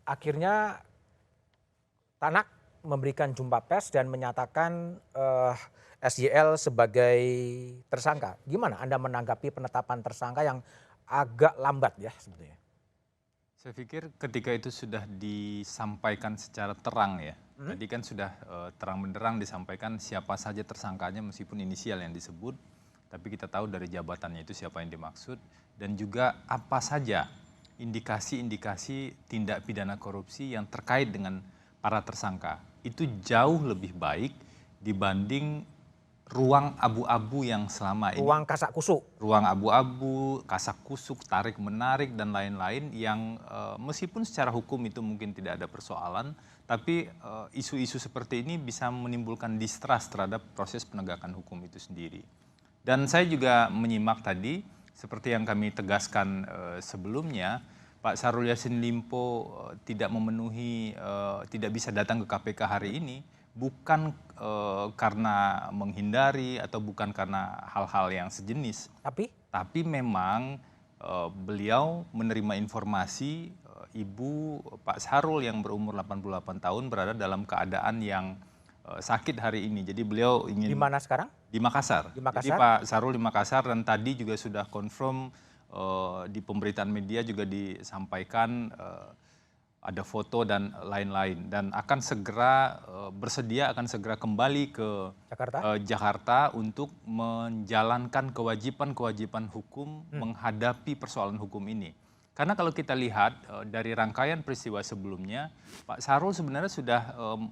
Akhirnya Tanak memberikan jumpa pers dan menyatakan SYL sebagai tersangka. Gimana Anda menanggapi penetapan tersangka yang agak lambat ya sebetulnya? Saya pikir ketika itu sudah disampaikan secara terang ya. Tadi kan sudah terang benderang disampaikan siapa saja tersangkanya meskipun inisial yang disebut. Tapi kita tahu dari jabatannya itu siapa yang dimaksud. Dan juga apa saja indikasi-indikasi tindak pidana korupsi yang terkait dengan para tersangka. Itu jauh lebih baik dibanding ruang abu-abu yang selama ini. Ruang kasak kusuk. Ruang abu-abu, kasak kusuk, tarik menarik dan lain-lain yang meskipun secara hukum itu mungkin tidak ada persoalan, tapi isu-isu seperti ini bisa menimbulkan distrust terhadap proses penegakan hukum itu sendiri. Dan saya juga menyimak tadi, seperti yang kami tegaskan sebelumnya, Pak Syahrul Yassin Limpo tidak memenuhi, tidak bisa datang ke KPK hari ini, bukan karena menghindari atau bukan karena hal-hal yang sejenis. Tapi memang beliau menerima informasi ibu Pak Syahrul yang berumur 88 tahun berada dalam keadaan yang sakit hari ini. Jadi beliau ingin... Di mana sekarang? Di Makassar. Jadi Pak Syahrul di Makassar dan tadi juga sudah confirm di pemberitaan media juga disampaikan ada foto dan lain-lain dan akan segera bersedia akan segera kembali ke Jakarta untuk menjalankan kewajiban-kewajiban hukum menghadapi persoalan hukum ini. Karena kalau kita lihat dari rangkaian peristiwa sebelumnya, Pak Syahrul sebenarnya sudah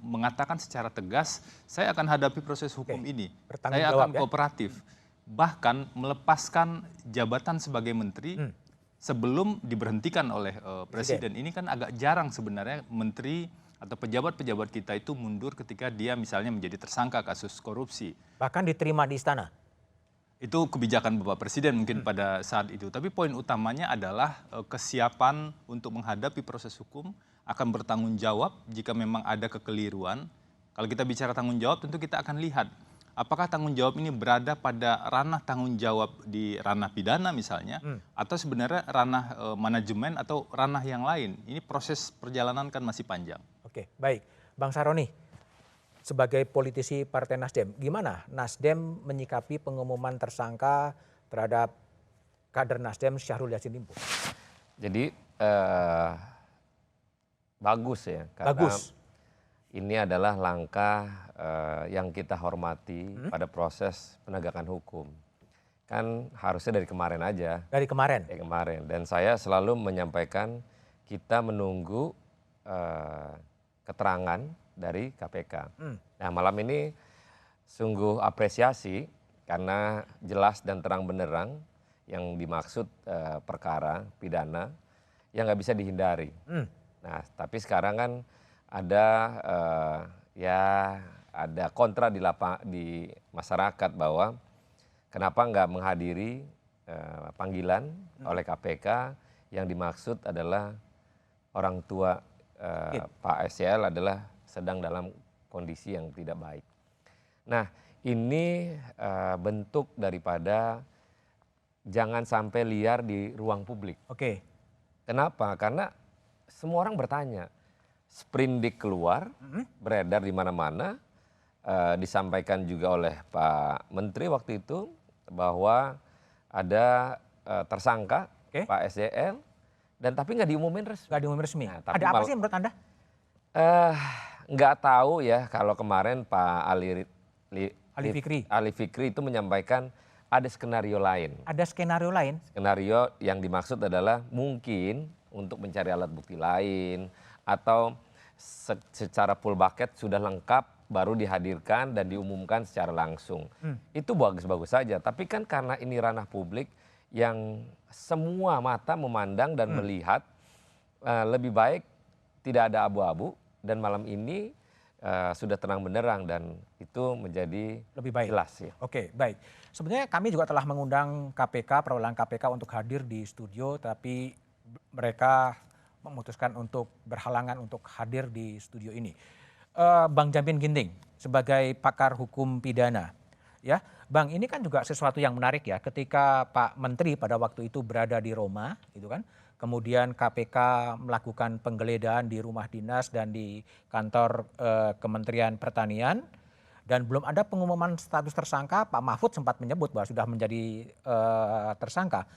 mengatakan secara tegas, saya akan hadapi proses hukum ini, saya akan kooperatif. Bahkan melepaskan jabatan sebagai menteri sebelum diberhentikan oleh presiden. Ini kan agak jarang sebenarnya menteri atau pejabat-pejabat kita itu mundur ketika dia misalnya menjadi tersangka kasus korupsi. Bahkan diterima di istana. Itu kebijakan Bapak Presiden mungkin pada saat itu. Tapi poin utamanya adalah kesiapan untuk menghadapi proses hukum, akan bertanggung jawab jika memang ada kekeliruan. Kalau kita bicara tanggung jawab tentu kita akan lihat apakah tanggung jawab ini berada pada ranah tanggung jawab di ranah pidana misalnya, atau sebenarnya ranah manajemen atau ranah yang lain. Ini proses perjalanan kan masih panjang. Oke, baik. Bang Saroni, sebagai politisi Partai Nasdem, gimana Nasdem menyikapi pengumuman tersangka terhadap kader Nasdem Syahrul Yassin Limpo? Jadi bagus ya, karena ini adalah langkah yang kita hormati pada proses penegakan hukum. Kan harusnya dari kemarin aja. Dari kemarin? Dari kemarin. Dan saya selalu menyampaikan kita menunggu keterangan dari KPK. Nah malam ini sungguh apresiasi karena jelas dan terang benderang yang dimaksud perkara pidana yang nggak bisa dihindari. Nah tapi sekarang kan ada ada kontra di masyarakat bahwa kenapa nggak menghadiri panggilan oleh KPK yang dimaksud adalah orang tua Pak SYL adalah sedang dalam kondisi yang tidak baik. Nah ini bentuk daripada jangan sampai liar di ruang publik. Kenapa? Karena semua orang bertanya. Sprindik keluar, beredar di mana-mana, disampaikan juga oleh Pak Menteri waktu itu bahwa ada tersangka Pak SYL, dan tapi nggak diumumin resmi. Nggak diumumin resmi. Nah, ada apa sih menurut Anda? Nggak tahu ya kalau kemarin Pak Ali Fikri itu menyampaikan ada skenario lain. Ada skenario lain? Skenario yang dimaksud adalah mungkin untuk mencari alat bukti lain atau secara full bucket sudah lengkap baru dihadirkan dan diumumkan secara langsung. Itu bagus-bagus saja, tapi kan karena ini ranah publik yang semua mata memandang dan melihat, lebih baik tidak ada abu-abu dan malam ini sudah terang benderang dan itu menjadi lebih baik. Jelas ya. Oke, baik. Sebenarnya kami juga telah mengundang KPK, perwakilan KPK untuk hadir di studio, tapi mereka memutuskan untuk berhalangan untuk hadir di studio ini. Bang Jamin Ginting sebagai pakar hukum pidana, ya, Bang, ini kan juga sesuatu yang menarik ya. Ketika Pak Menteri pada waktu itu berada di Roma, gitu kan, kemudian KPK melakukan penggeledahan di rumah dinas dan di kantor Kementerian Pertanian, dan belum ada pengumuman status tersangka. Pak Mahfud sempat menyebut bahwa sudah menjadi tersangka.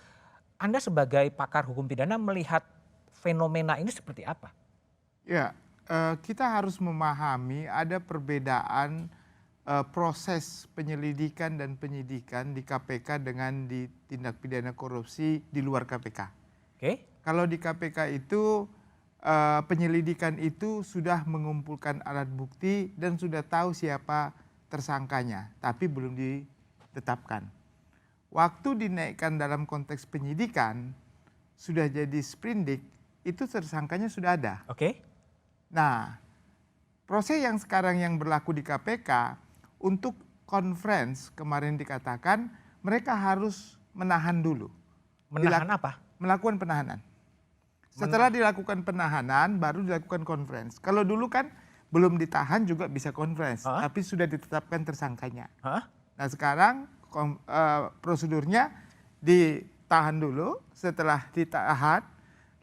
Anda sebagai pakar hukum pidana melihat fenomena ini seperti apa? Ya, kita harus memahami ada perbedaan proses penyelidikan dan penyidikan di KPK dengan di tindak pidana korupsi di luar KPK. Oke. Kalau di KPK itu penyelidikan itu sudah mengumpulkan alat bukti dan sudah tahu siapa tersangkanya, tapi belum ditetapkan. Waktu dinaikkan dalam konteks penyidikan, sudah jadi sprindik, itu tersangkanya sudah ada. Oke. Nah, proses yang sekarang yang berlaku di KPK, untuk conference kemarin dikatakan mereka harus menahan dulu. Menahan apa? Melakukan penahanan. Setelah dilakukan penahanan baru dilakukan conference. Kalau dulu kan belum ditahan juga bisa conference, tapi sudah ditetapkan tersangkanya. Nah sekarang prosedurnya ditahan dulu, setelah ditahan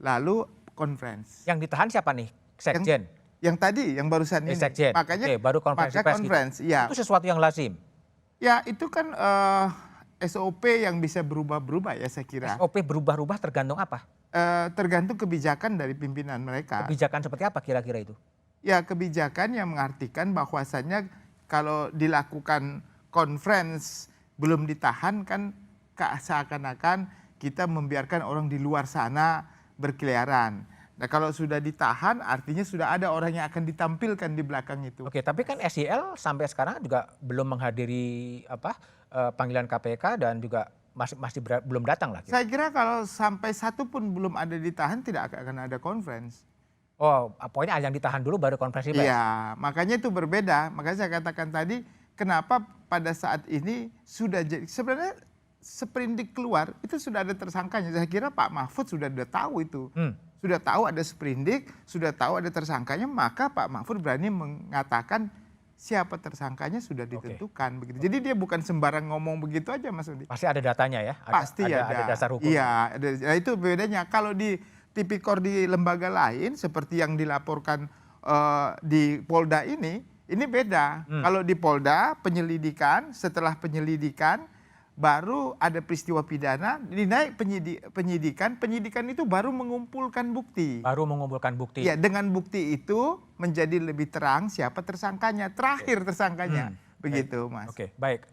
lalu conference. Yang ditahan siapa nih? Sekjen? Yang tadi, yang barusan ini. Sekjen. Makanya baru konferensi pers gitu. Ya. Itu sesuatu yang lazim? Ya itu kan SOP yang bisa berubah-berubah ya saya kira. SOP berubah-ubah tergantung apa? Tergantung kebijakan dari pimpinan mereka. Kebijakan seperti apa kira-kira itu? Ya kebijakan yang mengartikan bahwasannya kalau dilakukan conference belum ditahan kan seakan-akan kita membiarkan orang di luar sana berkeliaran. Nah kalau sudah ditahan artinya sudah ada orang yang akan ditampilkan di belakang itu. Oke, tapi kan SYL sampai sekarang juga belum menghadiri panggilan KPK dan juga masih belum datang lah. Saya kira kalau sampai satu pun belum ada ditahan tidak akan ada conference. Oh, pokoknya yang ditahan dulu baru konferensi pers. Iya, makanya itu berbeda. Makanya saya katakan tadi kenapa pada saat ini sudah jadi sebenarnya sprindik keluar itu sudah ada tersangkanya. Saya kira Pak Mahfud sudah tahu itu. Sudah tahu ada sprindik, sudah tahu ada tersangkanya, maka Pak Mahfud berani mengatakan siapa tersangkanya sudah ditentukan. Begitu. Jadi dia bukan sembarang ngomong begitu aja Mas Udi. Pasti ada datanya ya? Pasti ada. Ada dasar hukum. Iya, nah itu bedanya. Kalau di tipikor di lembaga lain seperti yang dilaporkan di Polda ini beda. Kalau di Polda penyelidikan, setelah penyelidikan baru ada peristiwa pidana, dinaik penyidikan itu baru mengumpulkan bukti. Baru mengumpulkan bukti. Ya, dengan bukti itu menjadi lebih terang siapa tersangkanya, terakhir tersangkanya. Begitu, Mas. Oke, baik.